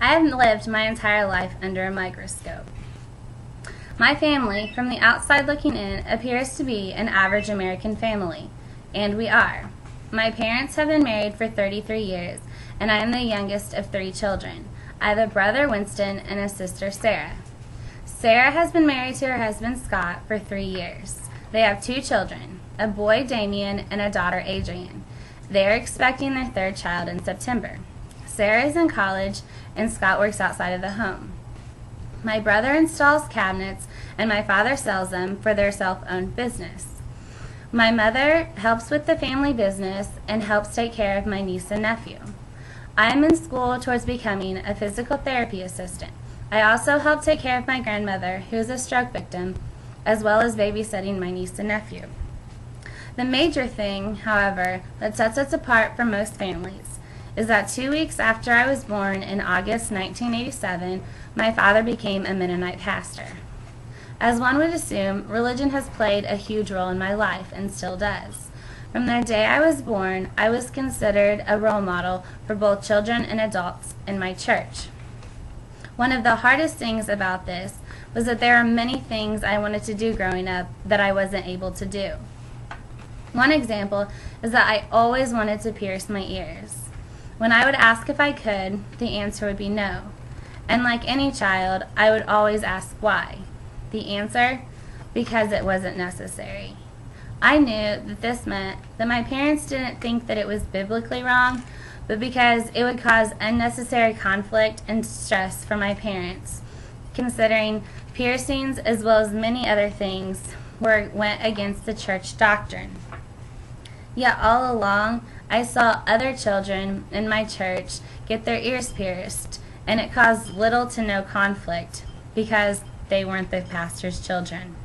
I have lived my entire life under a microscope. My family, from the outside looking in, appears to be an average American family, and we are. My parents have been married for 33 years, and I am the youngest of 3 children. I have a brother, Winston, and a sister, Sarah. Sarah has been married to her husband, Scott, for 3 years. They have 2 children, a boy, Damien, and a daughter, Adrian. They are expecting their 3rd child in September. Sarah is in college, and Scott works outside of the home. My brother installs cabinets, and my father sells them for their self-owned business. My mother helps with the family business and helps take care of my niece and nephew. I am in school towards becoming a physical therapy assistant. I also help take care of my grandmother, who is a stroke victim, as well as babysitting my niece and nephew. The major thing, however, that sets us apart from most families is that 2 weeks after I was born in August 1987, my father became a Mennonite pastor. As one would assume, religion has played a huge role in my life and still does. From the day I was born, I was considered a role model for both children and adults in my church. One of the hardest things about this was that there are many things I wanted to do growing up that I wasn't able to do. One example is that I always wanted to pierce my ears. When I would ask if I could, the answer would be no. And like any child, I would always ask why. The answer? Because it wasn't necessary. I knew that this meant that my parents didn't think that it was biblically wrong, but because it would cause unnecessary conflict and stress for my parents, considering piercings as well as many other things went against the church doctrine. Yet all along, I saw other children in my church get their ears pierced, and it caused little to no conflict because they weren't the pastor's children.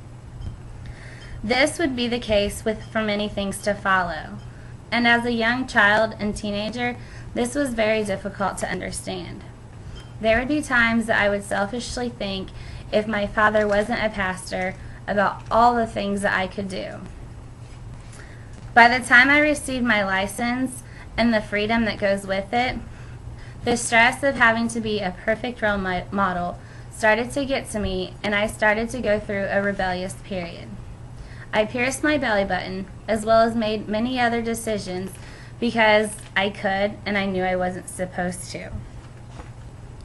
This would be the case for many things to follow. And as a young child and teenager, this was very difficult to understand. There would be times that I would selfishly think, if my father wasn't a pastor, about all the things that I could do. By the time I received my license and the freedom that goes with it, the stress of having to be a perfect role model started to get to me, and I started to go through a rebellious period. I pierced my belly button, as well as made many other decisions because I could and I knew I wasn't supposed to.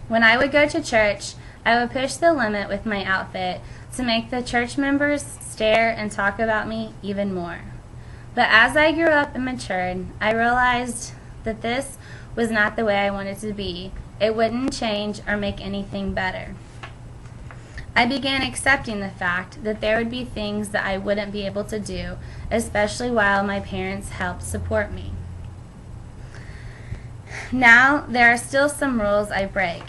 When I would go to church, I would push the limit with my outfit to make the church members stare and talk about me even more. But as I grew up and matured, I realized that this was not the way I wanted to be. It wouldn't change or make anything better. I began accepting the fact that there would be things that I wouldn't be able to do, especially while my parents helped support me. Now, there are still some rules I break.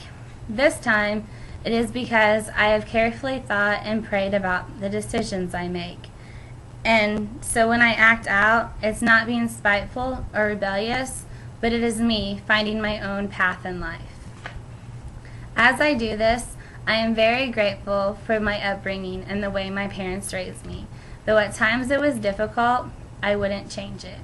This time, it is because I have carefully thought and prayed about the decisions I make. And so when I act out, it's not being spiteful or rebellious, but it is me finding my own path in life. As I do this, I am very grateful for my upbringing and the way my parents raised me. Though at times it was difficult, I wouldn't change it.